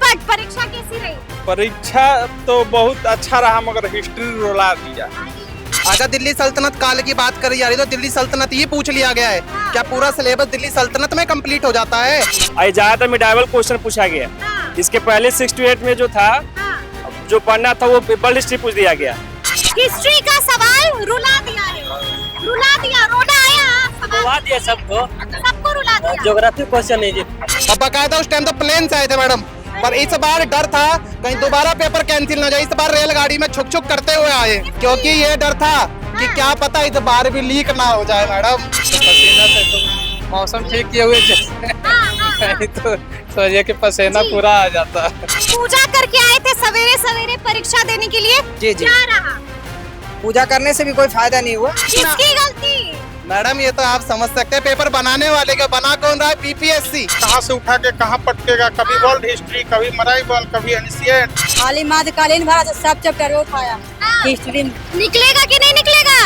झटपट परीक्षा कैसी रही? परीक्षा तो बहुत अच्छा रहा मगर हिस्ट्री रुला दिया। अगर दिल्ली सल्तनत काल की बात करी जा रही है तो दिल्ली सल्तनत ही पूछ लिया गया है। क्या पूरा सिलेबस दिल्ली सल्तनत में कंप्लीट हो जाता है? ज्यादातर मिडाइवल क्वेश्चन पूछा गया। इसके पहले 6 to 8 में जो था, जो पढ़ना था वो वर्ल्ड हिस्ट्री पूछ दिया गया। हिस्ट्री का सवाल रुला दिया है, रुला दिया, रोना आया सवाल दिया सबको रुला दिया। ज्योग्राफी क्वेश्चन नहीं जी। और बकायदा उस टाइम तो प्लेन आए थे मैडम, पर इस बार डर था कहीं दोबारा पेपर कैंसिल ना जाए। इस बार रेलगाड़ी में छुक छुक करते हुए आए, क्योंकि ये डर था कि क्या पता इस बार भी लीक ना हो जाए मैडम। पसीना से तो मौसम ठीक किए हुए जैसे तो सोचिए कि पसीना पूरा आ जाता। पूजा करके आए थे सवेरे सवेरे परीक्षा देने के लिए। जी जी। क्या रहा? पूजा करने से भी कोई फायदा नहीं हुआ। किसकी गलती? मैडम ये तो आप समझ सकते हैं, पेपर बनाने वाले का बना कौन रहा है? बीपीएससी। कहाँ से उठा के कहाँ पटकेगा, कभी वर्ल्ड हिस्ट्री, कभी मराइवल, कभी एनसीएंट। खाली मध्यकालीन भरा तो सब चैप्टर वो उठाया हिस्ट्री में। निकलेगा कि नहीं निकलेगा?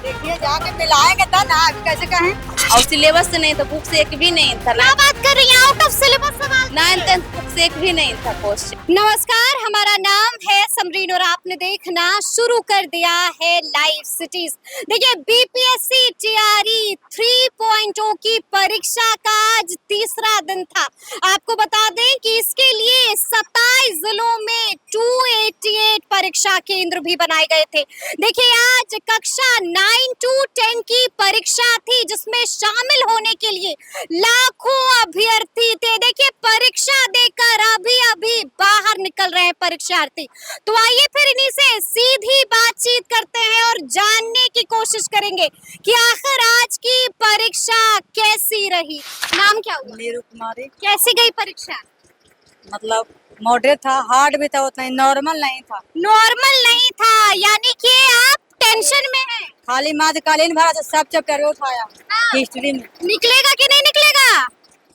देखिए जाके मिलाएंगे तब ना, अभी कैसे कहें। और सिलेबस से नहीं तो बुक से एक भी नहीं था। क्या बात कर रही हैं? आउट ऑफ सिलेबस सवाल। 9th 10th बुक से एक भी नहीं था क्वेश्चन। नमस्कार, हमारा नाम है समरीन और आपने देखना शुरू कर दिया है लाइव सिटीज। देखिए बीपीएससी टीआरई 3.0 की परीक्षा का आज तीसरा दिन था। आपको बता दें कि इसके लिए 27 जिलों में 288 परीक्षा केंद्र भी बनाए गए थे। देखिए आज कक्षा 9 to 10 की परीक्षा थी, जिसमें शामिल होने के लिए लाखों अभ्यर्थी थे। देखिए परीक्षा देकर अभी अभी बाहर निकल रहे हैं परीक्षार्थी। तो आइए फिर इन्हीं से सीधी बातचीत करते हैं और जानने की कोशिश करेंगे कि आखिर आज की परीक्षा कैसी रही। नाम क्या हुआ? नीरू कुमारी। कैसी गई परीक्षा? मतलब मॉडरेट था, हार्ड भी था, उतना नॉर्मल नहीं था। नॉर्मल नहीं था, यानी कि आप टेंशन में हैं। खाली मध्यकालीन भरा तो सब चैप्टर वो उठाया हिस्ट्री में। निकलेगा कि नहीं निकलेगा?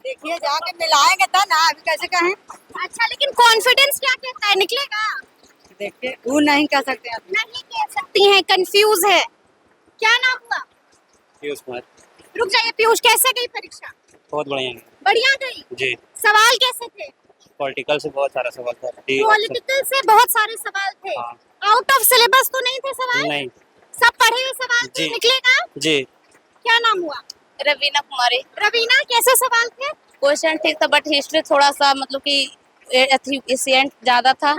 देखिए जाके मिलाएंगे तब ना, अभी कैसे कहें। अच्छा, लेकिन कॉन्फिडेंस क्या कहता है, निकलेगा? देखिए वो नहीं कह सकते आप। नहीं कह सकती हैं, कंफ्यूज है। क्या नाम हुआ? पीयूष कुमार। रुक जाइए पीयूष, कैसे गई परीक्षा? बहुत बढ़िया बढ़िया गई। जी। सवाल कैसे थे? पॉलिटिकल से बहुत सारा सवाल था। पॉलिटिकल से बहुत सारे सवाल थे। आउट ऑफ सिलेबस तो नहीं थे सवाल? नहीं। सब पढ़े हुए सवाल थे। जी। निकलेगा? जी। क्या नाम हुआ? रवीना कुमारी। रवीना, कैसे सवाल थे? क्वेश्चन ठीक था बट हिस्ट्री थोड़ा सा मतलब कि एशियंट ज्यादा था।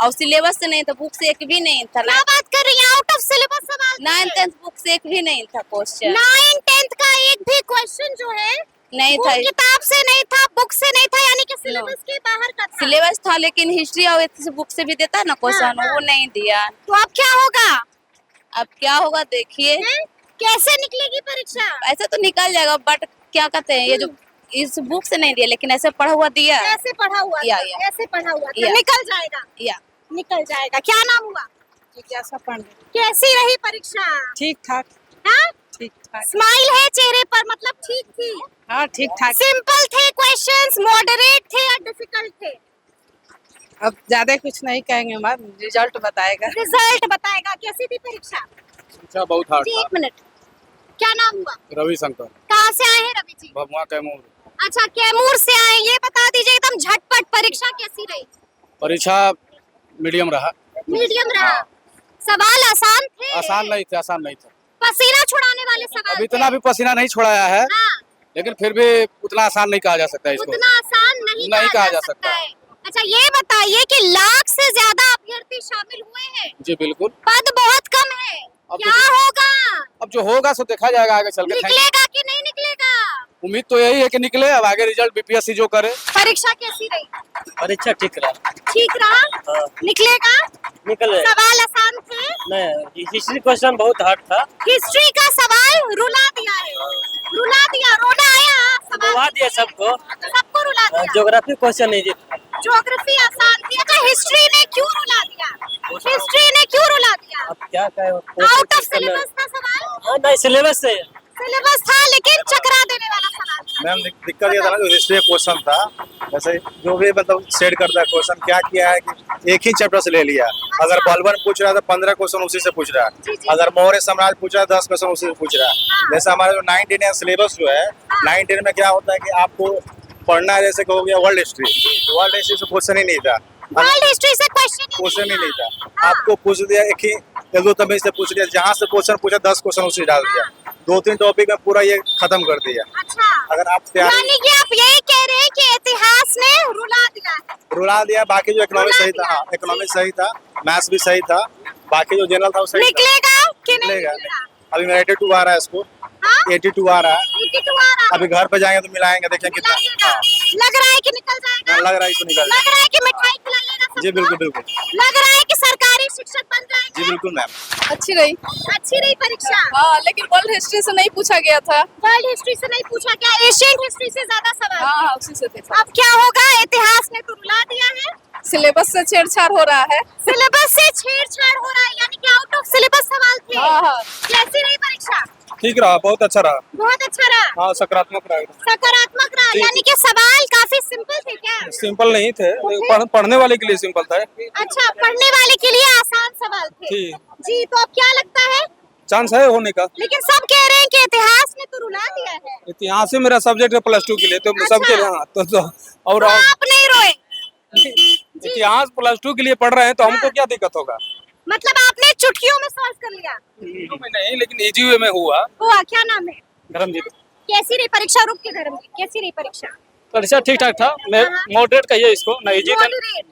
और सिलेबस से नहीं तो बुक से एक भी नहीं था। क्या बात कर रही हैं? आउट ऑफ सिलेबस सवाल थे। 9th 10th बुक से एक भी नहीं था क्वेश्चन। 9 10th का एक भी क्वेश्चन जो है नहीं वो था। किताब से नहीं था, बुक से नहीं था, यानी कि सिलेबस के बाहर का था। सिलेबस था लेकिन हिस्ट्री और बुक से भी देता ना क्वेश्चन, वो नहीं दिया। तो अब क्या होगा? अब क्या होगा देखिए। कैसे निकलेगी परीक्षा? ऐसे तो निकल जाएगा बट क्या कहते हैं, ये जो इस बुक से नहीं दिया लेकिन ऐसे पढ़ा हुआ दिया। ऐसे पढ़ा हुआ या, था, या। ऐसे पढ़ा हुआ था, या। निकल जाएगा। या निकल जाएगा। क्या नाम हुआ? जिज्ञासा पांडे। कैसी रही परीक्षा? ठीक ठाक। हाँ? ठीक ठाक। स्माइल है चेहरे पर, मतलब ठीक थी। हाँ ठीक ठाक। सिंपल थे क्वेश्चंस, मॉडरेट थे या डिफिकल्ट थे? अब ज्यादा कुछ नहीं कहेंगे मैम, रिजल्ट बताएगा। रिजल्ट बताएगा। कैसी थी परीक्षा? अच्छा बहुत हार्ड जी, एक मिनट। क्या नाम हुआ? रविशंकर। कहाँ से आए हैं रवि जी? भगवा कैमूर। अच्छा, कैमूर से आए। ये बता दीजिए एकदम झटपट परीक्षा कैसी रही? परीक्षा मीडियम रहा। मीडियम रहा। सवाल आसान थे? आसान नहीं था। पसीना छुड़ाने वाले सवाल अब थे? इतना भी पसीना नहीं छुड़ाया है, हाँ, लेकिन फिर भी उतना आसान नहीं कहा जा सकता इसको। उतना आसान नहीं कहा जा सकता है। अच्छा ये बताइए कि लाख से ज्यादा अभ्यर्थी शामिल हुए हैं, जी बिल्कुल। पद बहुत कम है, अब क्या होगा? अब जो होगा सो देखा जाएगा आगे चल के। निकलेगा कि नहीं निकलेगा? उम्मीद तो यही है कि निकले, अब आगे रिजल्ट बीपीएससी जो करे। परीक्षा कैसी रही? परीक्षा ठीक रहा। ठीक रहा। निकलेगा? निकल सवाल आसान थे? नहीं, हिस्ट्री क्वेश्चन बहुत हार्ड था। हिस्ट्री का सवाल रुला दिया है, रुला दिया, रोना आया सवाल। दिया सबको रुला दिया। ज्योग्राफी क्वेश्चन नहीं जी। ज्योग्राफी आसान थी। अच्छा हिस्ट्री ने क्यों रुला दिया? हिस्ट्री ने क्यों रुला दिया? अब क्या कहे, आउट ऑफ सिलेबस था सवाल? नहीं सिलेबस से। सिलेबस था लेकिन चकरा देने वाला सवाल था। मैम दिक्कत ये था ना, जो हिस्ट्री क्वेश्चन था, जैसे जो भी मतलब सेट करता है क्वेश्चन, क्या किया है कि एक ही चैप्टर से ले लिया। अगर बलबन पूछ रहा है तो 15 क्वेश्चन उसी से पूछ रहा है। अगर मौर्य साम्राज्य पूछ रहा है 10 क्वेश्चन उसी से पूछ रहा है। जैसे हमारा जो 9 10 सिलेबस जो है, 9 10 में क्या होता है कि आपको पढ़ना है जैसे कि हो गया वर्ल्ड हिस्ट्री से क्वेश्चन ही नहीं था, वर्ल्ड हिस्ट्री से क्वेश्चन ही नहीं था। आपको पूछ दिया एक ही तेलुगु तमिल से पूछ दिया, जहाँ से क्वेश्चन पूछा 10 क्वेश्चन उसी डाल दिया, 2-3 टॉपिक में पूरा ये खत्म कर दिया। अच्छा, अगर आप तैयार यानी कि आप यही कह रहे हैं कि इतिहास ने रुला दिया है। रुला दिया, बाकी जो इकोनॉमिक्स सही था, हाँ इकोनॉमिक्स सही था, मैथ्स भी सही था, बाकी जो जनरल था वो सही था। निकलेगा कि नहीं निकलेगा। निकलेगा? अभी मेरा 82 आ रहा है इसको, हाँ? 82 आ रहा है, 82 आ रहा है। अभी घर पे जाएंगे तो मिलाएंगे, देखें कितना मिलाइएगा। लग रहा है कि निकल जाएगा, लग रहा है इसको निकल लग रहा है कि मिठाई खिलाइएगा सबको? जी बिल्कुल बिल्कुल, लग रहा है कि सरकारी शिक्षक बन जी जाएंगे? बिल्कुल मैम। अच्छी रही। अच्छी रही परीक्षा। हाँ, लेकिन वर्ल्ड हिस्ट्री से नहीं पूछा गया था। वर्ल्ड हिस्ट्री से नहीं पूछा क्या, एशियन हिस्ट्री से ज्यादा सवाल? हाँ, उसी से थे। अब क्या होगा, इतिहास ने तो रुला दिया है, सिलेबस से छेड़छाड़ हो रहा है। सिलेबस से छेड़छाड़ हो रहा है, यानी कि आउट ऑफ सिलेबस सवाल थे। हाँ। कैसी रही परीक्षा? ठीक रहा, बहुत अच्छा रहा। बहुत अच्छा रहा, हाँ सकारात्मक रहा, सकारात्मक रहा, जी। यानी कि सवाल काफी सिंपल थे क्या? सिंपल नहीं थे, पढ़ने वाले के लिए सिंपल था। अच्छा, पढ़ने वाले के लिए आसान सवाल थे जी। जी। तो अब क्या लगता है, चांस है होने का। लेकिन सब कह रहे हैं कि इतिहास ने तो रुला दिया है। इतिहास ही मेरा सब्जेक्ट है +2 के लिए, तो अच्छा। सबके लिए हाँ, तो और तो आप नहीं रोए, इतिहास +2 के लिए पढ़ रहे हैं तो हमको क्या दिक्कत होगा? मतलब आपने चुटकियों में सॉल्व कर लिया? में नहीं, लेकिन इजी वे में हुआ। क्या नाम है? धर्मजीत। कैसी रही परीक्षा? रुक के धर्मजीत, कैसी रही परीक्षा? परीक्षा ठीक ठाक था, मैं मॉडरेट कहिए इसको, ना इजी था,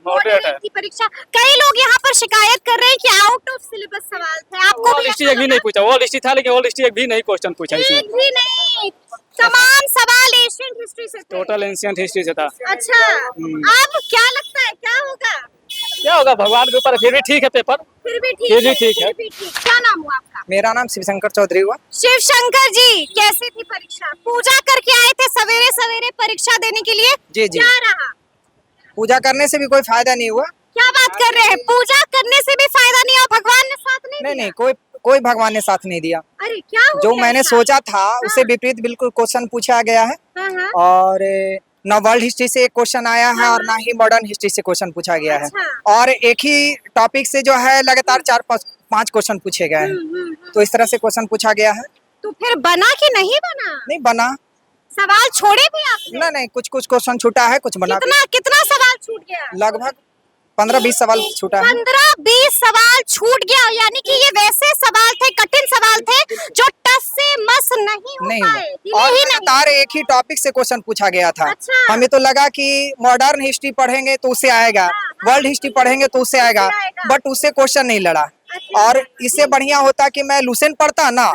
मॉडरेट है। की परीक्षा। कई लोग यहाँ पर शिकायत कर रहे हैं कि आउट ऑफ सिलेबस सवाल थे, आपको वर्ल्ड भी हिस्ट्री ऐसा एक भी लगा? नहीं पूछा, वर्ल्ड हिस्ट्री था लेकिन वर्ल्ड हिस्ट्री एक भी नहीं क्वेश्चन पूछा इसमें। एक भी नहीं, तमाम सवाल एशियन हिस्ट्री से थे। टोटल एंशिएंट हिस्ट्री से था। अच्छा, अब क्या लगता है क्या होगा? क्या होगा भगवान के ऊपर, फिर भी ठीक है पेपर। फिर भी ठीक फिर भी है, ठीक है। फिर भी ठीक। क्या नाम हुआ आपका? मेरा नाम शिवशंकर चौधरी हुआ। शिव शंकर जी, कैसी थी परीक्षा? पूजा करके आए थे सवेरे सवेरे परीक्षा देने के लिए? जी, जी। क्या रहा? पूजा करने से भी कोई फायदा नहीं हुआ। क्या बात कर रहे हैं, पूजा करने से भी फायदा नहीं हुआ, भगवान ने साथ नहीं नहीं दिया? नहीं, कोई भगवान ने साथ नहीं दिया। अरे क्या हो जो गया मैंने ऐसा? सोचा था उससे विपरीत बिल्कुल क्वेश्चन पूछा गया है, हाँ, हाँ। और ना वर्ल्ड हिस्ट्री से एक क्वेश्चन आया है और ना ही मॉडर्न हिस्ट्री से क्वेश्चन पूछा गया है, अच्छा। और एक ही टॉपिक से जो है लगातार 4-5 क्वेश्चन पूछे गए हैं। तो इस तरह से क्वेश्चन पूछा गया है। तो फिर बना कि नहीं बना? नहीं बना। सवाल छोड़े भी आपने? नहीं, कुछ क्वेश्चन छूटा है, कुछ बना भी। कितना सवाल छूट गया? लगभग 15-20 सवाल छूटा है। 15-20 सवाल छूट गया, यानी कि ये वैसे सवाल थे, कठिन सवाल थे जो टस से मस नहीं हो नहीं पाए, हुआ। और ही नहीं। लगातार एक ही टॉपिक से क्वेश्चन पूछा गया था। अच्छा। हमें तो लगा कि मॉडर्न हिस्ट्री पढ़ेंगे तो उससे आएगा, वर्ल्ड हिस्ट्री पढ़ेंगे तो उससे आएगा, आएगा। बट उससे क्वेश्चन नहीं लड़ा। अच्छा। और इससे बढ़िया होता कि मैं लूसेंट पढ़ता ना,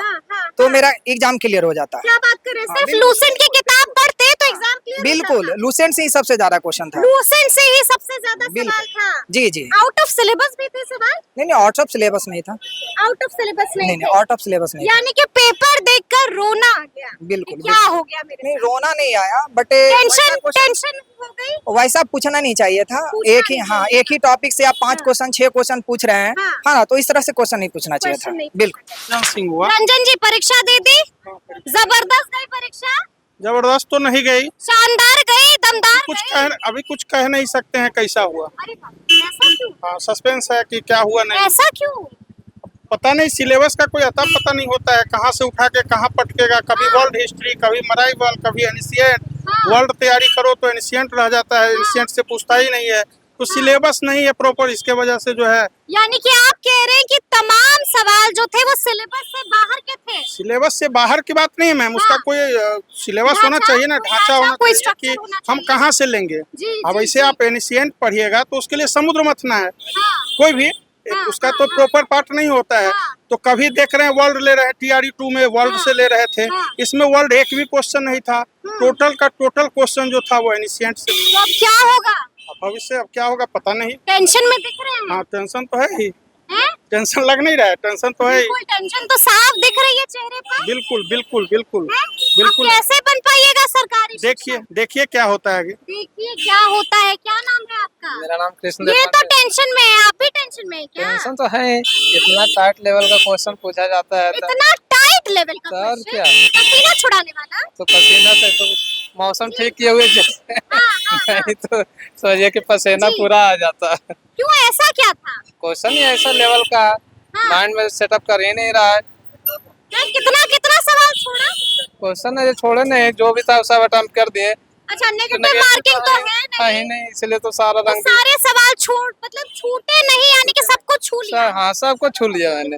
तो मेरा एग्जाम क्लियर हो जाता। क्या बात कर रहे हैं, हाँ, सिर्फ बिल्कुल। लूसेंट की किताब पढ़ते तो एग्जाम क्लियर होता बिल्कुल, था? लूसेंट से ही सबसे ज्यादा क्वेश्चन था। लूसेंट से ही सबसे ज्यादा बिल्कुल। सवाल था? जी जी। आउट ऑफ सिलेबस भी थे सवाल? नहीं, आउट ऑफ सिलेबस नहीं था। आउट ऑफ सिलेबस नहीं नहीं, थे? आउट ऑफ सिलेबस नहीं था। यानी कि पेपर देखकर रोना आ गया? बिल्कुल, कि क्या बिल्कुल। हो गया मेरे नहीं, साथ? रोना नहीं आया, बट टेंशन हो गई? वैसा पूछना नहीं चाहिए था। पूछना एक ही, नहीं हाँ, चाहिए एक ही टॉपिक से आप 5 क्वेश्चन 6 क्वेश्चन पूछ रहे हैं, हाँ। हाँ ना, तो इस तरह से क्वेश्चन नहीं पूछना चाहिए था। क्वेश्चन नहीं बिल्कुल। सिंह हुआ। रंजन जी, परीक्षा दे दी? जबरदस्त गई परीक्षा? जबरदस्त तो नहीं गई, शानदार गई, दमदार गई? अभी कुछ कह नहीं सकते हैं कैसा हुआ। अरे बाप रे, ऐसा क्यों? हाँ, सस्पेंस है कि क्या हुआ नहीं ऐसा क्यों? पता नहीं। सिलेबस का कोई अता पता नहीं होता है, कहाँ से उठा के कहाँ पटकेगा। कभी वर्ल्ड हिस्ट्री, कभी मराइवल, कभी एंशिएंट। वर्ल्ड तैयारी करो तो एंशिएंट रह जाता है, एंशिएंट से पूछता ही नहीं है। तो सिलेबस नहीं है प्रॉपर, इसके वजह से जो है। यानी कि आप कह रहे हैं कि तमाम सवाल जो थे वो सिलेबस से बाहर के थे? सिलेबस से बाहर की बात नहीं है मैम, उसका कोई सिलेबस होना ढांचा, चाहिए ना, कोई ढांचा ढांचा, होना कोई चाहिए structure कि होना हम चाहिए। कहाँ से लेंगे। जी, अब जी, ऐसे जी। आप एनिशिएंट पढ़िएगा तो उसके लिए समुद्र मथना है, हाँ, कोई भी हाँ, उसका हाँ, तो हाँ। प्रॉपर पार्ट नहीं होता है। हाँ। तो कभी देख रहे हैं वर्ल्ड ले रहे हैं, TRE 2 में वर्ल्ड हाँ, से ले रहे थे, हाँ। इसमें वर्ल्ड एक भी क्वेश्चन नहीं था। टोटल का टोटल क्वेश्चन जो था वो एनिशिएंट से। तो अब क्या होगा? अब भविष्य अब क्या होगा पता नहीं। टेंशन में दिख रहे हैं? हाँ, टेंशन तो है ही, हैं? टेंशन लग नहीं रहा है, टेंशन तो है ही। बिल्कुल, टेंशन तो साफ दिख रही है चेहरे पर। बिल्कुल बिल्कुल बिल्कुल हैं? बिल्कुल। अब कैसे बन पाइएगा सरकारी देखिए शिक्षक? देखिए क्या होता है आगे। देखिए क्या होता है। क्या नाम है आपका? मेरा नाम कृष्ण ये देव तो पांडे। टेंशन में है, आप भी टेंशन में है क्या? टेंशन तो है, इतना टाइट लेवल का क्वेश्चन पूछा जाता है तो इतना टाइट लेवल का तो और क्वेश्चन? क्या? पसीना छुड़ाने वाला? तो पसीना से तो मौसम ठीक किए हुए जैसे नहीं तो सोचिए कि पसीना जी। पूरा आ जाता। क्यों, ऐसा क्या था? क्वेश्चन ही ऐसा लेवल का हाँ। माइंड में सेटअप कर ही नहीं रहा है। क्या कितना कितना सवाल छोड़ा? क्वेश्चन है जो छोड़े नहीं, जो भी था सब अटेम्प्ट कर दिए, अच्छा नेगेटिव मार्किंग तो है ही नहीं, इसलिए तो सारा तो रंग सारे सवाल छूटे नहीं यानी कि सबको छू लिया हाँ सबको छू लिया मैंने।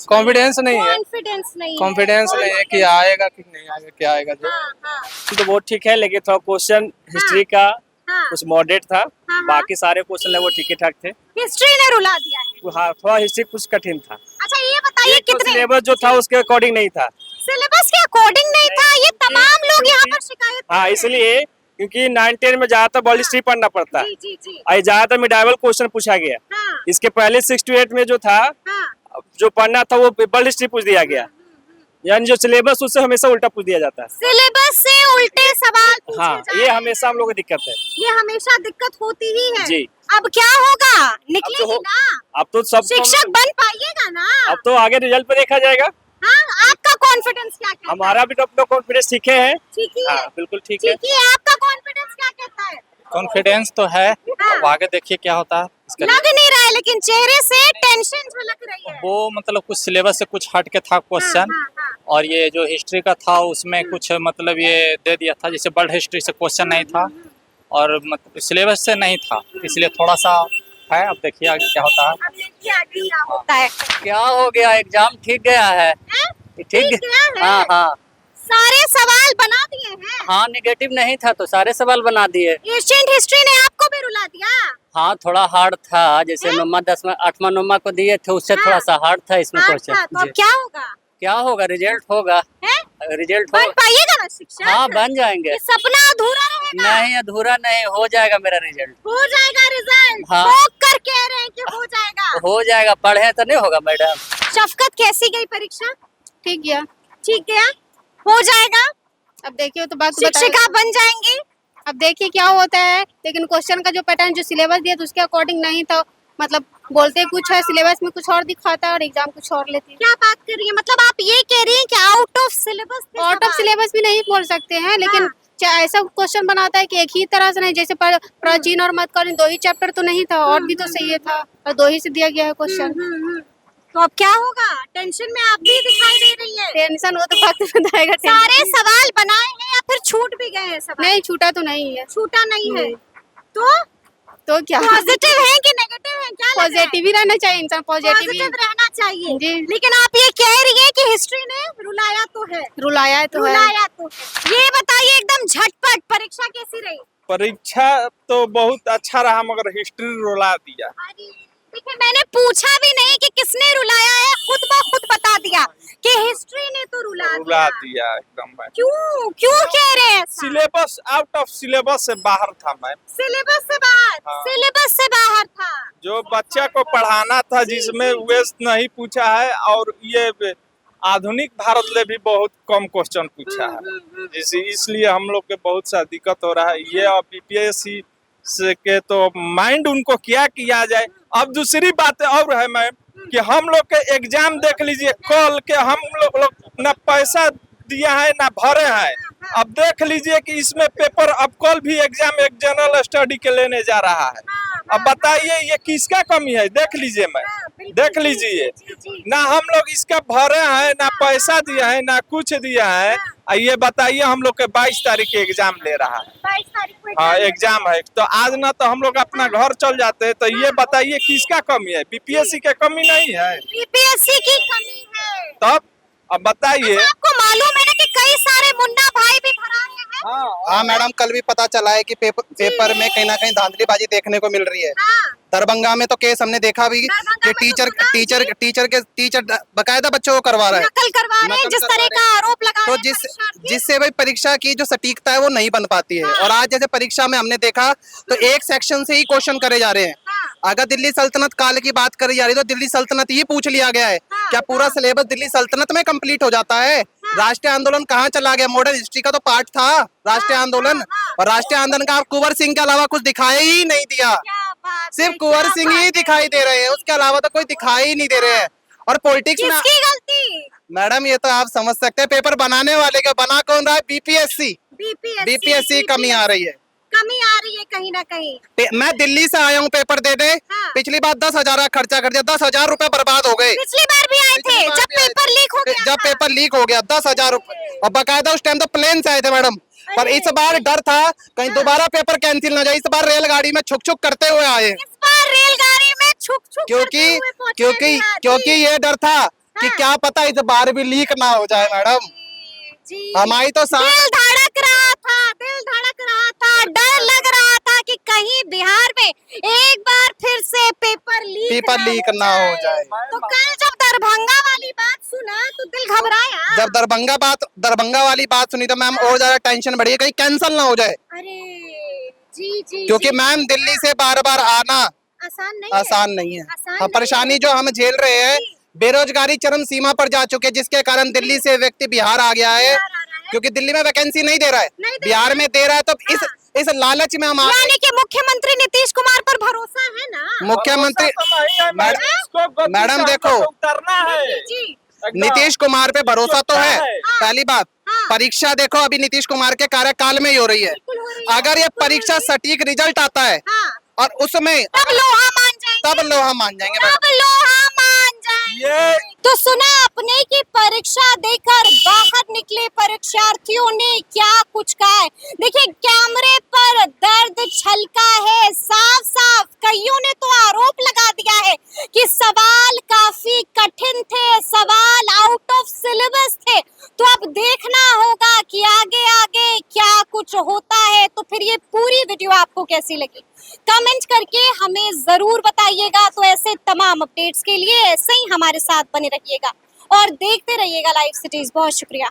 कॉन्फिडेंस नहीं है, कॉन्फिडेंस नहीं है। कॉन्फिडेंस नहीं है कि आएगा कि नहीं आएगा, क्या आएगा जो। हाँ, हाँ, तो बहुत ठीक है, लेकिन थोड़ा क्वेश्चन हिस्ट्री का हाँ। कुछ मॉडरेट था। हाँ। बाकी सारे क्वेश्चन है वो ठीक ठाक थे। हिस्ट्री ने रुला दिया है। हाँ, थोड़ा हिस्ट्री कुछ कठिन था। अच्छा ये बताइए कितने सिलेबस जो था उसके अकॉर्डिंग नहीं था। सिलेबस के अकॉर्डिंग नहीं था, ये तमाम लोग यहाँ पर शिकायत कर हाँ, रहे हैं। इसलिए क्योंकि 9-10 में ज्यादातर वर्ल्ड हिस्ट्री पढ़ना पड़ता है, जी और ज्यादातर मिडाइवल क्वेश्चन पूछा गया। हाँ, इसके पहले 6 to 8 में जो था, हाँ, जो पढ़ना था वो वर्ल्ड हिस्ट्री पूछ दिया गया, यानी जो सिलेबस उससे हमेशा उल्टा पूछ दिया जाता है। सिलेबस से उल्टे सवाल पूछे हाँ, जा ये रहे हमेशा हैं। हम लोग को दिक्कत है। ये हमेशा दिक्कत होती ही है। जी। अब क्या होगा, अब तो निकलेगी ना, अब तो सब शिक्षक बन पाइएगा ना। अब तो आगे रिजल्ट पे देखा जाएगा। हाँ, आपका कॉन्फिडेंस क्या कहता है? हमारा भी तो अपना कॉन्फिडेंस ठीक है। ठीक ही है। हाँ, बिल्कुल ठीक है। ठीक ही है, आपका कॉन्फिडेंस क्या कहता है? कॉन्फिडेंस तो है, हाँ। अब आगे देखिए क्या होता है इसका। लग नहीं रहा है, लेकिन चेहरे से टेंशन झलक रही है। वो मतलब कुछ सिलेबस से कुछ हट के था क्वेश्चन, हाँ, हाँ, और ये जो हिस्ट्री का था उसमें कुछ मतलब ये दे दिया था, जैसे वर्ल्ड हिस्ट्री से क्वेश्चन नहीं था और मतलब सिलेबस से नहीं था, इसलिए थोड़ा सा है। अब देखिए आगे क्या होता है। अब देखिए आगे क्या होता है। क्या हो गया, एग्जाम ठीक गया है। हैं? ठीक गया है? हाँ हाँ सारे सवाल बना दिए हैं। हाँ, निगेटिव नहीं था तो सारे सवाल बना दिए। एशियंट हिस्ट्री ने आपको भी रुला दिया। हाँ, थोड़ा हार्ड था, जैसे 9वां 10वां 8वां 9वां को दिए थे उससे हाँ। थोड़ा सा हार्ड था इसमें हाँ, क्वेश्चन। तो अब क्या होगा? क्या होगा, रिजल्ट होगा। हैं? रिजल्ट बन होगा। पाइएगा ना शिक्षक? हाँ, बन जाएंगे। ये सपना अधूरा रहेगा। नहीं, अधूरा नहीं, हो जाएगा मेरा रिजल्ट। हो जाएगा रिजल्ट। हाँ। ठोक कर कह रहे हैं कि हो जाएगा। हो जाएगा, पढ़े तो नहीं होगा मैडम। शफकत कैसी गई परीक्षा? ठीक गया। ठीक गया, हो जाएगा। अब देखिए तो बात शिक्षिका बन जाएंगी। अब देखिए क्या होता है, लेकिन क्वेश्चन का जो पैटर्न जो सिलेबस दिया तो उसके अकॉर्डिंग नहीं था। मतलब बोलते कुछ है, सिलेबस में कुछ और दिखाता है और एग्जाम कुछ और लेती है। क्या बात कर रही है, मतलब आप ये कह रही हैं कि out of syllabus? Out of syllabus भी नहीं बोल सकते हैं, लेकिन हाँ। ऐसा क्वेश्चन बनाता है कि एक ही तरह से नहीं, जैसे प्राचीन और मध्यकालीन 2 ही चैप्टर तो नहीं था, और भी तो सही है था, और 2 ही से दिया गया है क्वेश्चन। तो अब क्या होगा? टेंशन में आप भी दिखाई दे रही है। टेंशन वो तो वक्त बताएगा। सारे सवाल बनाए हैं या फिर छूट भी गए हैं सवाल? नहीं, छूटा तो नहीं है। छूटा नहीं है। तो क्या पॉजिटिव है कि नेगेटिव है, क्या लग रहा है? पॉजिटिव ही रहना चाहिए इंसान, पॉजिटिव ही रहना चाहिए जी। लेकिन आप ये कह रही है कि हिस्ट्री ने रुलाया तो है। रुलाया तो है। रुलाया तो है। ये बताइए एकदम झटपट, परीक्षा कैसी रही? परीक्षा तो बहुत अच्छा रहा, मगर हिस्ट्री रुला दिया। देखिए मैंने पूछा भी नहीं कि किसने रुलाया है, खुद ब खुद बता दिया कि हिस्ट्री ने तो रुला दिया एकदम। क्यों क्यों कह रहे हैं ऐसा? सिलेबस आउट ऑफ सिलेबस से बाहर था मैम। सिलेबस से बाहर? हाँ। सिलेबस से बाहर था। जो बच्चा को पढ़ाना था जिसमें वेस्ट नहीं पूछा है, और ये आधुनिक भारत में भी बहुत कम क्वेश्चन पूछा है, इसलिए हम लोग के बहुत सा दिक्कत हो रहा है। ये अब बीपीएससी से के तो माइंड उनको क्या किया जाए। अब दूसरी बात और है मैम कि हम लोग के एग्जाम देख लीजिए, कल के हम लोग ना पैसा दिया है ना भरे हैं। अब देख लीजिए कि इसमें पेपर अब कल भी एग्जाम एक जनरल स्टडी के लेने जा रहा है। अब बताइए ये किसका कमी है? देख लीजिए मैम, देख लीजिए ना, हम लोग इसका भरे हैं ना पैसा दिया है ना कुछ दिया है। ये बताइए हम लोग के 22 तारीख के एग्जाम ले रहा है। 22 तारीख को हाँ, एग्जाम है, तो आज ना तो हम लोग अपना घर चल जाते। तो ये बताइए किसका कमी है? बीपीएससी के कमी नहीं है, बीपीएससी की कमी है। तब अब बताइए। अच्छा, आपको मालूम है ना कि कई सारे मुन्ना भाई भी भराए हैं? हाँ मैडम, कल भी पता चला है कि पेपर में कहीं ना कहीं धांधलीबाजी देखने को मिल रही है। हाँ। दरभंगा में तो केस हमने देखा भी कि टीचर बकायदा बच्चों को करवा रहा है, नकल करवा रहे हैं, जिस तरह का आरोप लगा तो रहे हैं परीक्षार्थी। जिससे भाई परीक्षा की जो सटीकता है वो नहीं बन पाती है। और आज जैसे परीक्षा में हमने देखा तो एक सेक्शन से ही क्वेश्चन करे जा रहे हैं। अगर दिल्ली सल्तनत काल की बात करी जा रही है तो दिल्ली सल्तनत ही पूछ लिया गया है। क्या पूरा सिलेबस दिल्ली सल्तनत में कंप्लीट हो जाता है? राष्ट्रीय आंदोलन कहाँ चला गया? मॉडर्न हिस्ट्री का तो पार्ट था राष्ट्रीय आंदोलन, और राष्ट्रीय आंदोलन का आप कुंवर सिंह के अलावा कुछ दिखाई ही नहीं दिया। सिर्फ कुंवर सिंह ही दिखाई दे रहे हैं, उसके अलावा तो कोई दिखाई ही नहीं दे रहे हैं। और पॉलिटिक्स में किसकी गलती? मैडम ये तो आप समझ सकते हैं, पेपर बनाने वाले का बना कौन रहा है? बीपीएससी की कमी आ रही है। कमी आ रही है कहीं ना कहीं। मैं दिल्ली से आया हूँ पेपर देने। हाँ। पिछली बार 10,000 का खर्चा कर दिया, 10,000 रुपए बर्बाद हो गए। पिछली बार भी आए थे पिछली बार जब भी आए पेपर थे। लीक हो गया जब था। पेपर लीक हो गया 10,000 रुपए, और बकायदा उस टाइम तो प्लेन से आए थे मैडम। पर इस बार डर था कहीं दोबारा पेपर कैंसिल ना जाए, इस बार रेलगाड़ी में छुक छुक करते हुए आए। इस बार रेलगाड़ी में छुक छुक क्योंकि करते हुए पहुंचे क्योंकि हैं। जी, क्योंकि ये डर था कि हाँ। क्या पता इस बार भी लीक ना हो जाए मैडम। जी, हमारी तो सांस दिल धड़क रहा था, दिल धड़क रहा था, डर लग रहा था कि कहीं बिहार में एक बार फिर से पेपर लीक ना हो जाए। तो कल जब दरभंगा वाली बात सुना तो दिल घबराया। जब दरभंगा वाली बात सुनी तो मैम और ज्यादा टेंशन बढ़ी, कहीं कैंसिल ना हो जाए। अरे जी जी, क्योंकि जी, मैम दिल्ली से बार बार आना आसान नहीं है। हाँ, नहीं परेशानी है। जो हम झेल रहे हैं, बेरोजगारी चरम सीमा पर जा चुके हैं, जिसके कारण दिल्ली से व्यक्ति बिहार आ गया है। क्योंकि दिल्ली में वैकेंसी नहीं दे रहा है, नहीं दे बिहार में दे रहा है। तो हाँ। इस लालच में हम यानी कि मुख्यमंत्री नीतीश कुमार पर भरोसा है ना? मुख्यमंत्री मैडम देखो, उतरना है। जी नीतीश कुमार पे भरोसा तो है। हाँ। पहली बात, हाँ। परीक्षा देखो अभी नीतीश कुमार के कार्यकाल में ही हो रही है। बिल्कुल हो रही है, अगर ये परीक्षा सटीक रिजल्ट आता है हाँ, और उसमें तब लोहा मान जाएंगे। तब लोहा मान जाएंगे मैडम। तब लोहा मान जाएंगे। तो सुना आपने कि परीक्षा देकर बाहर निकले परीक्षार्थियों ने क्या कुछ कहा है। देखिए कैमरे पर दर्द छलका है साफ साफ। कईयों ने तो आरोप लगा दिया है कि सवाल काफी कठिन थे, सवाल आउट ऑफ सिलेबस थे। तो अब देखना होगा कि आगे आगे क्या कुछ होता है। तो फिर ये पूरी वीडियो आपको कैसी लगी कमेंट करके हमें जरूर बताइएगा। तो ऐसे तमाम अपडेट्स के लिए ऐसे ही हमारे साथ बने रहिएगा और देखते रहिएगा लाइव सिटीज। बहुत शुक्रिया।